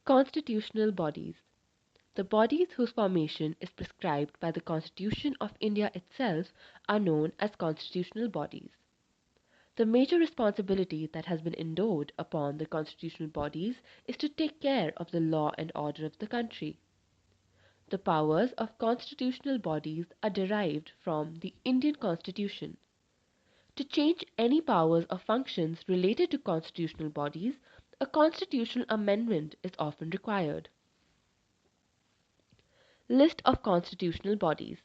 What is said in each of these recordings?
Constitutional bodies. The bodies whose formation is prescribed by the Constitution of India itself are known as constitutional bodies. The major responsibility that has been endowed upon the constitutional bodies is to take care of the law and order of the country. The powers of constitutional bodies are derived from the Indian Constitution. To change any powers or functions related to constitutional bodies, a constitutional amendment is often required. List of constitutional bodies.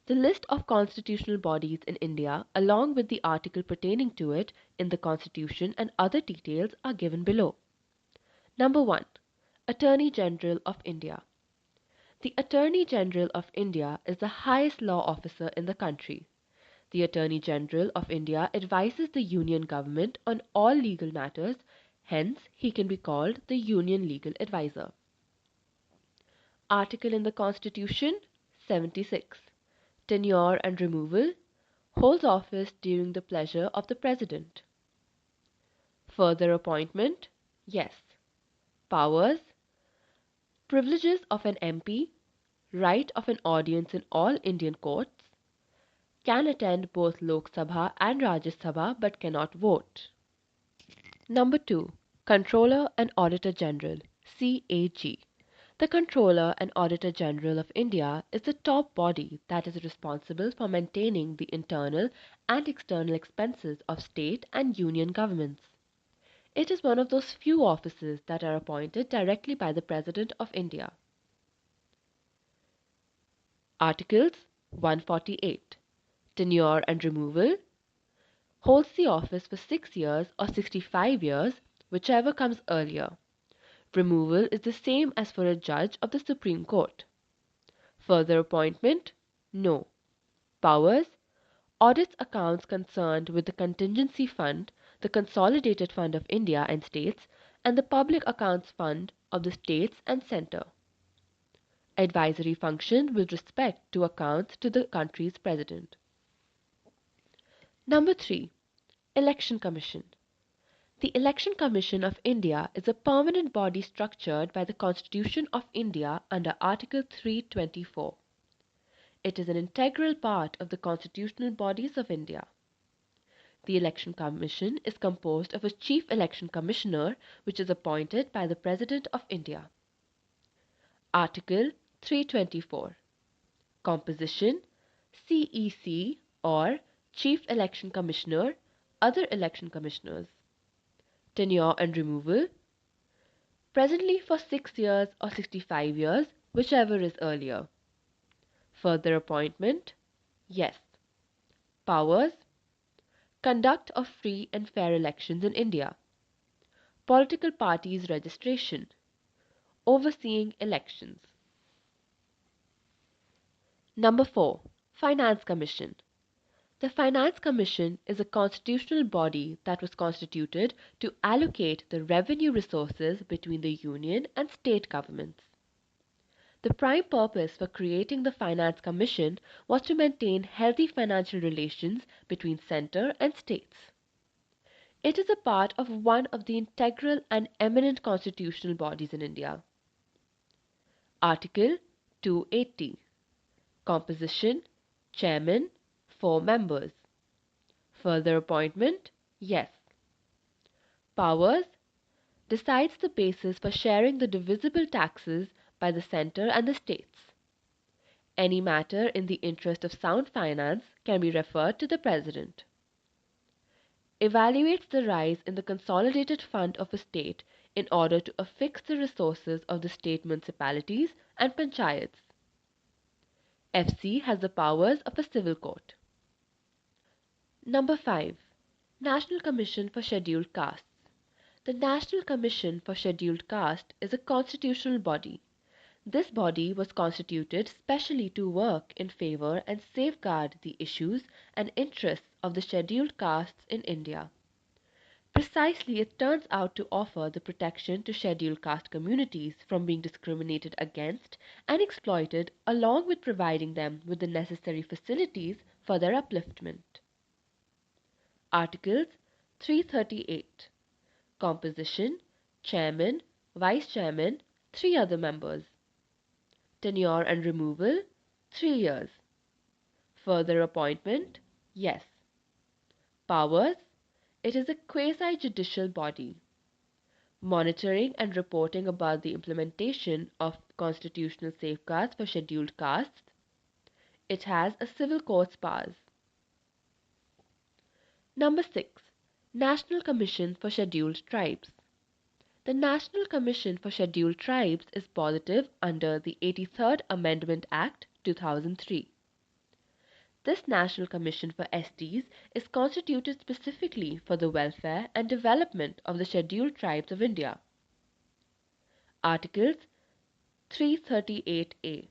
The list of constitutional bodies in India, along with the article pertaining to it in the Constitution and other details, are given below. Number 1. Attorney General of India. The Attorney General of India is the highest law officer in the country. The Attorney General of India advises the Union government on all legal matters, hence he can be called the Union Legal Advisor. Article in the Constitution 76. Tenure and removal. Holds office during the pleasure of the President. Further appointment. Yes. Powers. Privileges of an MP. Right of an audience in all Indian courts. Can attend both Lok Sabha and Rajya Sabha but cannot vote. Number 2. Controller and Auditor General CAG. The Controller and Auditor General of India is the top body that is responsible for maintaining the internal and external expenses of state and union governments. It is one of those few offices that are appointed directly by the President of India. Articles 148. Tenure and removal. Holds the office for 6 years or 65 years, whichever comes earlier. Removal is the same as for a judge of the Supreme Court. Further appointment? No. Powers? Audits accounts concerned with the Contingency Fund, the Consolidated Fund of India and States, and the Public Accounts Fund of the States and Centre. Advisory function with respect to accounts to the country's President. Number 3. Election Commission. The Election Commission of India is a permanent body structured by the Constitution of India under Article 324. It is an integral part of the constitutional bodies of India. The Election Commission is composed of a Chief Election Commissioner, which is appointed by the President of India. Article 324. Composition. CEC or Chief Election Commissioner, other election commissioners. Tenure and removal. Presently for 6 years or 65 years, whichever is earlier. Further appointment. Yes. Powers. Conduct of free and fair elections in India. Political parties registration. Overseeing elections. Number 4. Finance Commission. The Finance Commission is a constitutional body that was constituted to allocate the revenue resources between the union and state governments. The prime purpose for creating the Finance Commission was to maintain healthy financial relations between centre and states. It is a part of one of the integral and eminent constitutional bodies in India. Article 280. Composition. Chairman. 4 members. Further appointment? Yes. Powers. Decides the basis for sharing the divisible taxes by the centre and the states. Any matter in the interest of sound finance can be referred to the President. Evaluates the rise in the consolidated fund of a state in order to affix the resources of the state municipalities and panchayats. FC has the powers of a civil court. Number 5. National Commission for Scheduled Castes. The National Commission for Scheduled Caste is a constitutional body. This body was constituted specially to work in favor and safeguard the issues and interests of the scheduled castes in India. Precisely, it turns out to offer the protection to scheduled caste communities from being discriminated against and exploited, along with providing them with the necessary facilities for their upliftment. Articles 338. Composition. Chairman. Vice Chairman, 3 other members. Tenure and removal, 3 years. Further appointment, yes. Powers, it is a quasi-judicial body. Monitoring and reporting about the implementation of constitutional safeguards for scheduled castes. It has a civil court's powers. Number 6. National Commission for Scheduled Tribes. The National Commission for Scheduled Tribes is positive under the 83rd Amendment Act 2003. This National Commission for STs is constituted specifically for the welfare and development of the Scheduled Tribes of India. Articles 338A.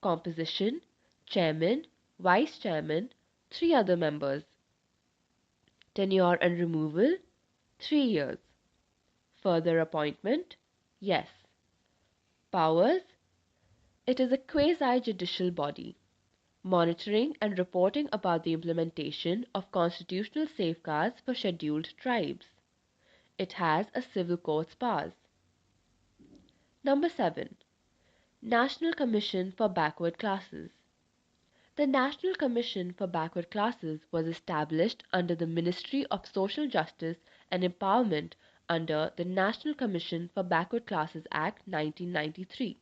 Composition, Chairman, Vice Chairman, 3 other members. Tenure and removal, 3 years. Further appointment, yes. Powers, it is a quasi-judicial body. Monitoring and reporting about the implementation of constitutional safeguards for scheduled tribes. It has a civil court's powers. Number 7. National Commission for Backward Classes. The National Commission for Backward Classes was established under the Ministry of Social Justice and Empowerment under the National Commission for Backward Classes Act 1993.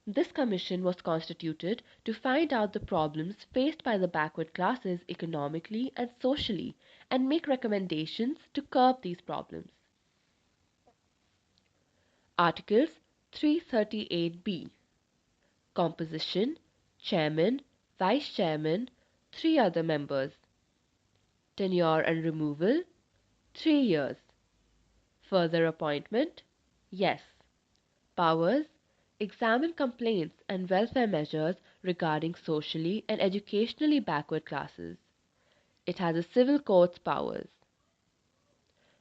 This commission was constituted to find out the problems faced by the backward classes economically and socially and make recommendations to curb these problems. Articles 338B. Composition, Chairman, Vice Chairman, 3 other members. Tenure and removal, 3 years. Further appointment, yes. Powers, examine complaints and welfare measures regarding socially and educationally backward classes. It has a civil court's powers.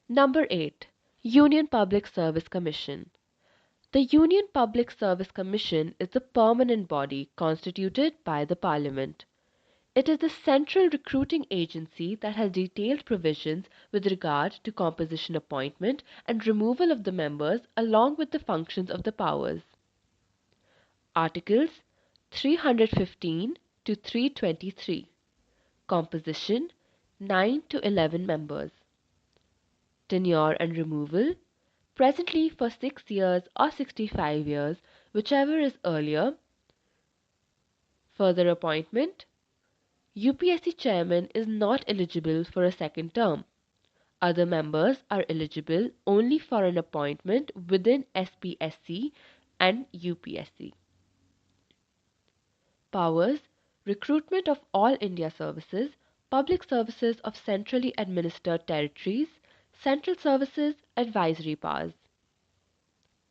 Number 8. Union Public Service Commission. The Union Public Service Commission is a permanent body constituted by the Parliament. It is the central recruiting agency that has detailed provisions with regard to composition, appointment and removal of the members along with the functions of the powers. Articles 315 to 323. Composition, 9 to 11 members. Tenure and removal, presently for 6 years or 65 years, whichever is earlier. Further appointment, UPSC chairman is not eligible for a second term. Other members are eligible only for an appointment within SPSC and UPSC. Powers, recruitment of all India services, public services of centrally administered territories, central services, advisory powers.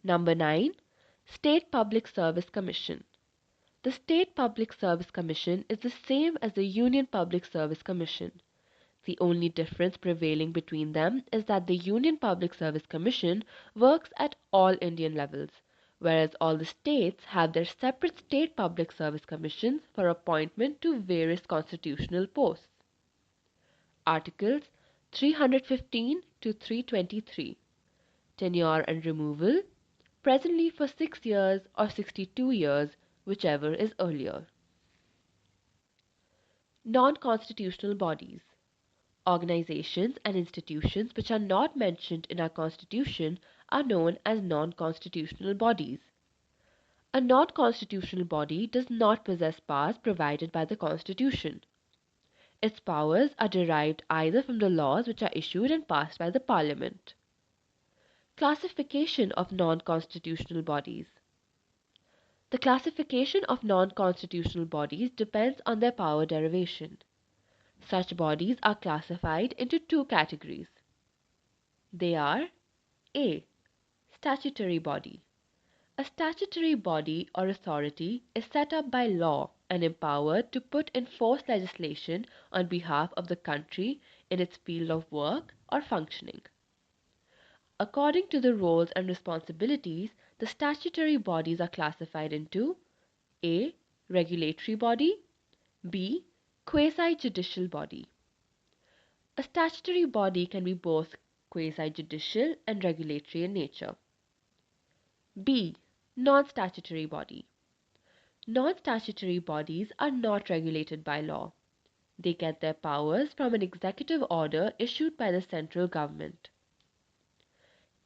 Number 9. State Public Service Commission. The State Public Service Commission is the same as the Union Public Service Commission. The only difference prevailing between them is that the Union Public Service Commission works at all Indian levels, whereas all the states have their separate state public service commissions for appointment to various constitutional posts. Articles 315 to 323. Tenure and removal, presently for 6 years or 62 years, whichever is earlier. Non-constitutional bodies. Organizations and institutions which are not mentioned in our Constitution are known as non-constitutional bodies. A non-constitutional body does not possess powers provided by the Constitution. Its powers are derived either from the laws which are issued and passed by the Parliament. Classification of non-constitutional bodies. The classification of non-constitutional bodies depends on their power derivation. Such bodies are classified into 2 categories. They are A. Statutory body. A statutory body or authority is set up by law and empowered to put in force legislation on behalf of the country in its field of work or functioning. According to the roles and responsibilities, the statutory bodies are classified into A. Regulatory body, B. Quasi-judicial body. A statutory body can be both quasi-judicial and regulatory in nature. B. Non-statutory body. Non-statutory bodies are not regulated by law. They get their powers from an executive order issued by the central government.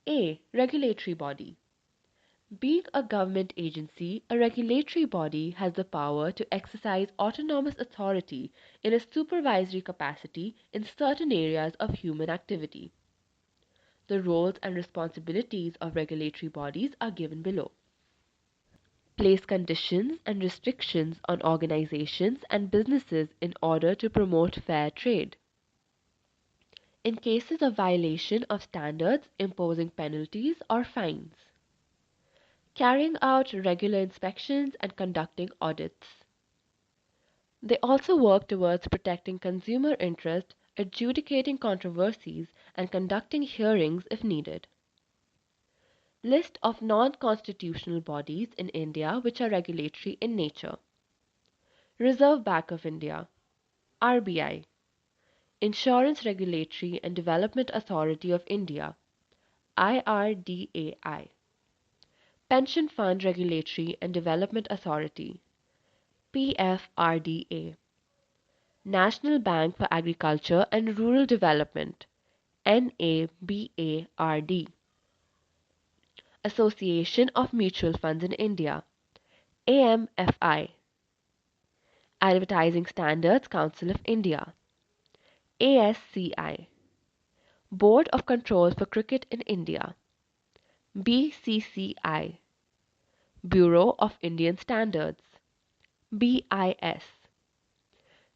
A. Regulatory body. Being a government agency, a regulatory body has the power to exercise autonomous authority in a supervisory capacity in certain areas of human activity. The roles and responsibilities of regulatory bodies are given below. Place conditions and restrictions on organizations and businesses in order to promote fair trade. In cases of violation of standards, imposing penalties or fines. Carrying out regular inspections and conducting audits. They also work towards protecting consumer interest, adjudicating controversies, and conducting hearings if needed. List of non-constitutional bodies in India which are regulatory in nature. Reserve Bank of India, RBI, Insurance Regulatory and Development Authority of India, IRDAI, Pension Fund Regulatory and Development Authority, PFRDA, National Bank for Agriculture and Rural Development, NABARD, Association of Mutual Funds in India, AMFI, Advertising Standards Council of India, ASCI, Board of Control for Cricket in India, BCCI, Bureau of Indian Standards, BIS,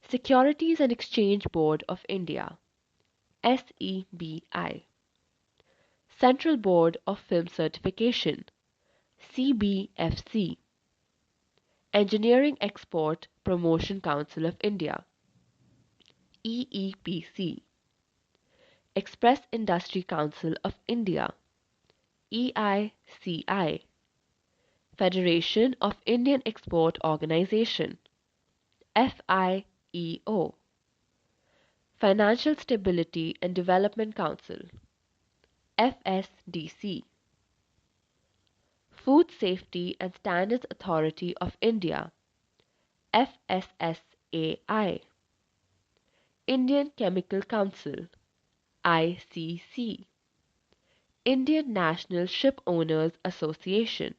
Securities and Exchange Board of India, SEBI, Central Board of Film Certification, CBFC, Engineering Export Promotion Council of India, EEPC, Express Industry Council of India, EICI, Federation of Indian Export Organization, FIEO, Financial Stability and Development Council, FSDC, Food Safety and Standards Authority of India, FSSAI, Indian Chemical Council, ICC, Indian National Ship Owners Association,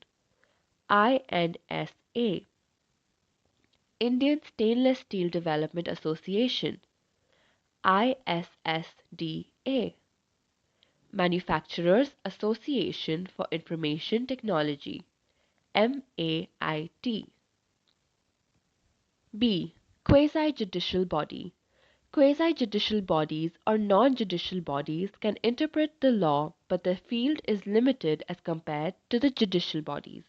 INSA, Indian Stainless Steel Development Association, ISSDA, Manufacturers Association for Information Technology, MAIT. B. Quasi-judicial body. Quasi-judicial bodies or non-judicial bodies can interpret the law, but their field is limited as compared to the judicial bodies.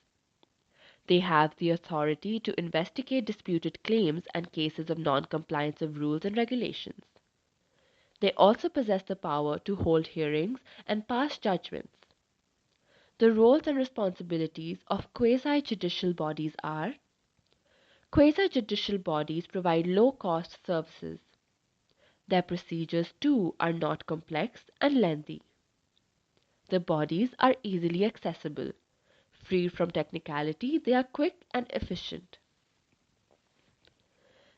They have the authority to investigate disputed claims and cases of non-compliance of rules and regulations. They also possess the power to hold hearings and pass judgments. The roles and responsibilities of quasi-judicial bodies are: quasi-judicial bodies provide low-cost services. Their procedures too are not complex and lengthy. The bodies are easily accessible. Free from technicality, they are quick and efficient.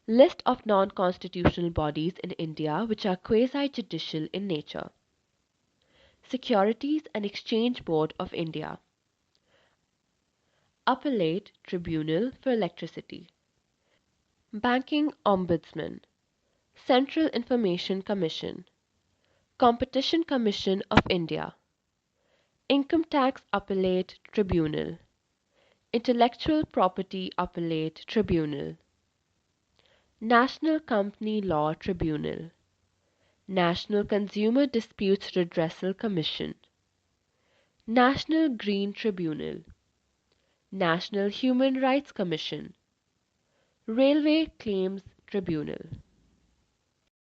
List of non-constitutional bodies in India which are quasi-judicial in nature. Securities and Exchange Board of India, Appellate Tribunal for Electricity, Banking Ombudsman, Central Information Commission, Competition Commission of India, Income Tax Appellate Tribunal, Intellectual Property Appellate Tribunal, National Company Law Tribunal, National Consumer Disputes Redressal Commission, National Green Tribunal, National Human Rights Commission, Railway Claims Tribunal.